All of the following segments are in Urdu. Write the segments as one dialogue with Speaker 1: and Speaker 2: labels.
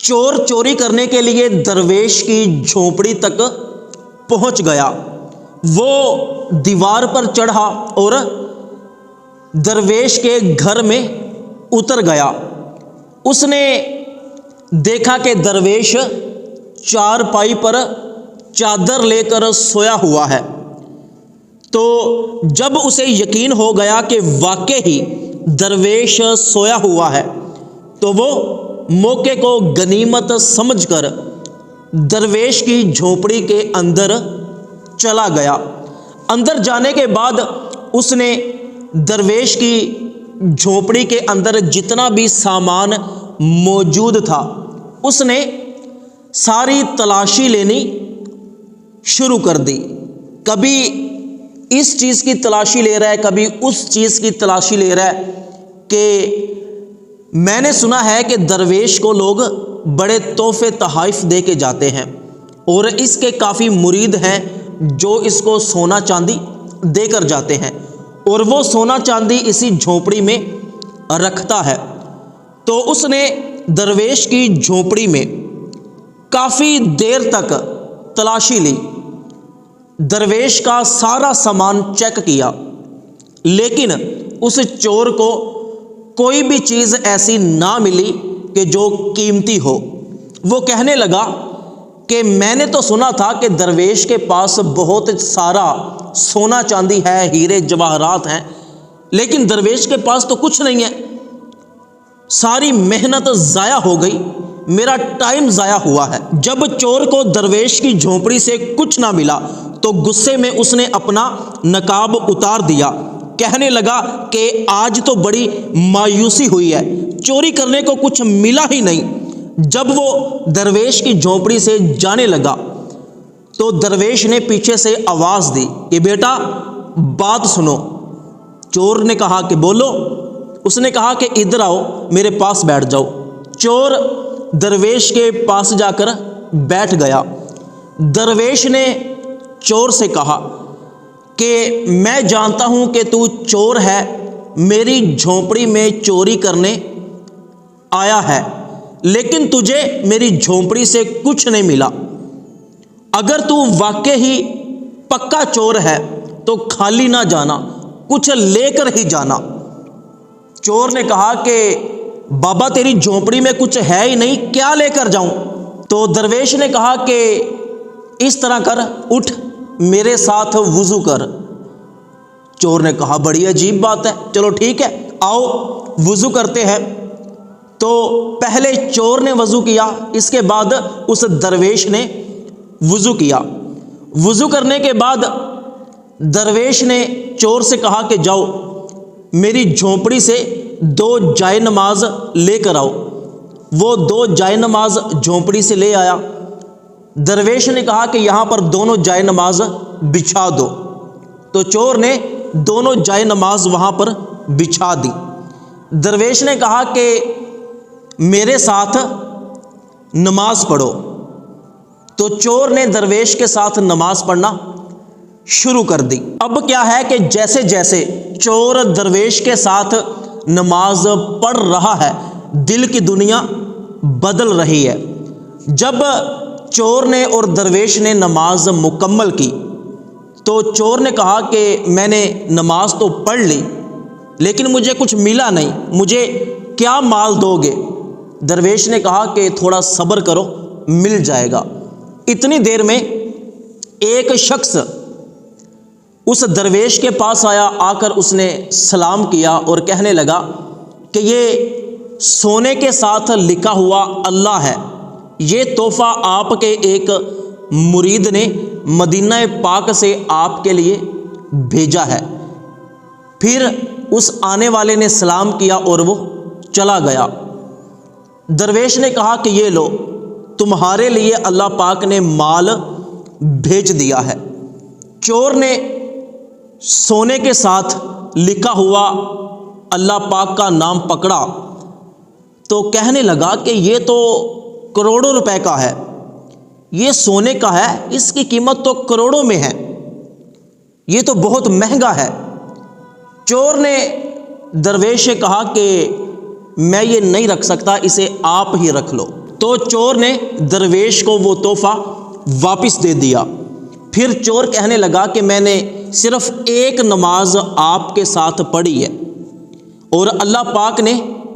Speaker 1: چور چوری کرنے کے لیے درویش کی جھونپڑی تک پہنچ گیا۔ وہ دیوار پر چڑھا اور درویش کے گھر میں اتر گیا۔ اس نے دیکھا کہ درویش چارپائی پر چادر لے کر سویا ہوا ہے۔ تو جب اسے یقین ہو گیا کہ واقعی درویش سویا ہوا ہے تو وہ موقع کو غنیمت سمجھ کر درویش کی جھونپڑی کے اندر چلا گیا۔ اندر جانے کے بعد اس نے درویش کی جھونپڑی کے اندر جتنا بھی سامان موجود تھا اس نے ساری تلاشی لینی شروع کر دی۔ کبھی اس چیز کی تلاشی لے رہا ہے، کبھی اس چیز کی تلاشی لے رہا ہے کہ میں نے سنا ہے کہ درویش کو لوگ بڑے تحفے تحائف دے کے جاتے ہیں اور اس کے کافی مرید ہیں جو اس کو سونا چاندی دے کر جاتے ہیں اور وہ سونا چاندی اسی جھونپڑی میں رکھتا ہے۔ تو اس نے درویش کی جھونپڑی میں کافی دیر تک تلاشی لی، درویش کا سارا سامان چیک کیا، لیکن اس چور کو کوئی بھی چیز ایسی نہ ملی کہ جو قیمتی ہو۔ وہ کہنے لگا کہ میں نے تو سنا تھا کہ درویش کے پاس بہت سارا سونا چاندی ہے، ہیرے جواہرات ہیں، لیکن درویش کے پاس تو کچھ نہیں ہے۔ ساری محنت ضائع ہو گئی، میرا ٹائم ضائع ہوا ہے۔ جب چور کو درویش کی جھونپڑی سے کچھ نہ ملا تو غصے میں اس نے اپنا نقاب اتار دیا، کہنے لگا کہ آج تو بڑی مایوسی ہوئی ہے، چوری کرنے کو کچھ ملا ہی نہیں۔ جب وہ درویش کی جھونپڑی سے جانے لگا تو درویش نے پیچھے سے آواز دی کہ بیٹا بات سنو۔ چور نے کہا کہ بولو۔ اس نے کہا کہ ادھر آؤ، میرے پاس بیٹھ جاؤ۔ چور درویش کے پاس جا کر بیٹھ گیا۔ درویش نے چور سے کہا کہ میں جانتا ہوں کہ تو چور ہے، میری جھونپڑی میں چوری کرنے آیا ہے، لیکن تجھے میری جھونپڑی سے کچھ نہیں ملا۔ اگر تو واقعی پکا چور ہے تو خالی نہ جانا، کچھ لے کر ہی جانا۔ چور نے کہا کہ بابا تیری جھونپڑی میں کچھ ہے ہی نہیں، کیا لے کر جاؤں؟ تو درویش نے کہا کہ اس طرح کر، اٹھ میرے ساتھ وضو کر۔ چور نے کہا بڑی عجیب بات ہے، چلو ٹھیک ہے آؤ وضو کرتے ہیں۔ تو پہلے چور نے وضو کیا، اس کے بعد اس درویش نے وضو کیا۔ وضو کرنے کے بعد درویش نے چور سے کہا کہ جاؤ میری جھونپڑی سے 2 جائے نماز لے کر آؤ۔ وہ 2 جائے نماز جھونپڑی سے لے آیا۔ درویش نے کہا کہ یہاں پر دونوں جائے نماز بچھا دو۔ تو چور نے دونوں جائے نماز وہاں پر بچھا دی۔ درویش نے کہا کہ میرے ساتھ نماز پڑھو۔ تو چور نے درویش کے ساتھ نماز پڑھنا شروع کر دی۔ اب کیا ہے کہ جیسے جیسے چور درویش کے ساتھ نماز پڑھ رہا ہے، دل کی دنیا بدل رہی ہے۔ جب چور نے اور درویش نے نماز مکمل کی تو چور نے کہا کہ میں نے نماز تو پڑھ لی لیکن مجھے کچھ ملا نہیں، مجھے کیا مال دو گے؟ درویش نے کہا کہ تھوڑا صبر کرو، مل جائے گا۔ اتنی دیر میں ایک شخص اس درویش کے پاس آیا، آ کر اس نے سلام کیا اور کہنے لگا کہ یہ سونے کے ساتھ لکھا ہوا اللہ ہے، یہ تحفہ آپ کے ایک مرید نے مدینہ پاک سے آپ کے لیے بھیجا ہے۔ پھر اس آنے والے نے سلام کیا اور وہ چلا گیا۔ درویش نے کہا کہ یہ لو، تمہارے لیے اللہ پاک نے مال بھیج دیا ہے۔ چور نے سونے کے ساتھ لکھا ہوا اللہ پاک کا نام پکڑا تو کہنے لگا کہ یہ تو کروڑوں روپے کا ہے، یہ سونے کا ہے، اس کی قیمت تو کروڑوں میں ہے، یہ تو بہت مہنگا ہے۔ چور نے درویش سے کہا کہ میں یہ نہیں رکھ سکتا، اسے آپ ہی رکھ لو۔ تو چور نے درویش کو وہ تحفہ واپس دے دیا۔ پھر چور کہنے لگا کہ میں نے صرف ایک نماز آپ کے ساتھ پڑھی ہے اور اللہ پاک نے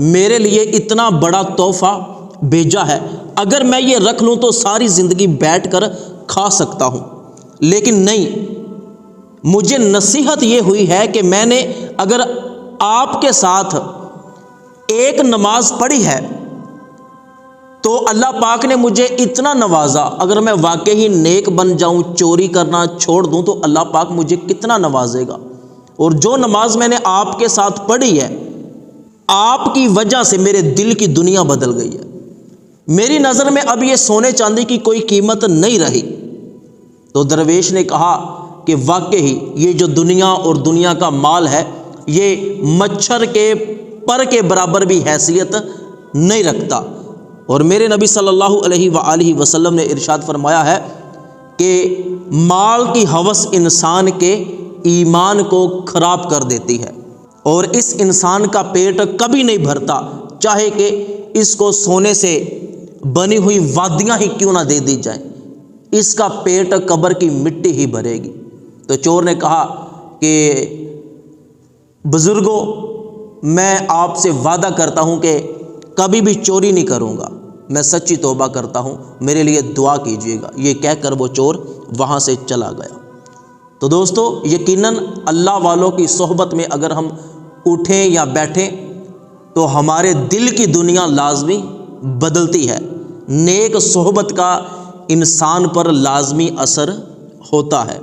Speaker 1: میرے لیے اتنا بڑا تحفہ بھیجا ہے، اگر میں یہ رکھ لوں تو ساری زندگی بیٹھ کر کھا سکتا ہوں، لیکن نہیں، مجھے نصیحت یہ ہوئی ہے کہ میں نے اگر آپ کے ساتھ ایک نماز پڑھی ہے تو اللہ پاک نے مجھے اتنا نوازا، اگر میں واقعی نیک بن جاؤں، چوری کرنا چھوڑ دوں تو اللہ پاک مجھے کتنا نوازے گا۔ اور جو نماز میں نے آپ کے ساتھ پڑھی ہے، آپ کی وجہ سے میرے دل کی دنیا بدل گئی ہے، میری نظر میں اب یہ سونے چاندی کی کوئی قیمت نہیں رہی۔ تو درویش نے کہا کہ واقعی یہ جو دنیا اور دنیا کا مال ہے یہ مچھر کے پر کے برابر بھی حیثیت نہیں رکھتا، اور میرے نبی صلی اللہ علیہ وآلہ وسلم نے ارشاد فرمایا ہے کہ مال کی ہوس انسان کے ایمان کو خراب کر دیتی ہے، اور اس انسان کا پیٹ کبھی نہیں بھرتا، چاہے کہ اس کو سونے سے بنی ہوئی وادیاں ہی کیوں نہ دے دی جائیں، اس کا پیٹ قبر کی مٹی ہی بھرے گی۔ تو چور نے کہا کہ بزرگوں، میں آپ سے وعدہ کرتا ہوں کہ کبھی بھی چوری نہیں کروں گا، میں سچی توبہ کرتا ہوں، میرے لیے دعا کیجیے گا۔ یہ کہہ کر وہ چور وہاں سے چلا گیا۔ تو دوستو، یقیناً اللہ والوں کی صحبت میں اگر ہم اٹھیں یا بیٹھیں تو ہمارے دل کی دنیا لازمی بدلتی ہے، نیک صحبت کا انسان پر لازمی اثر ہوتا ہے۔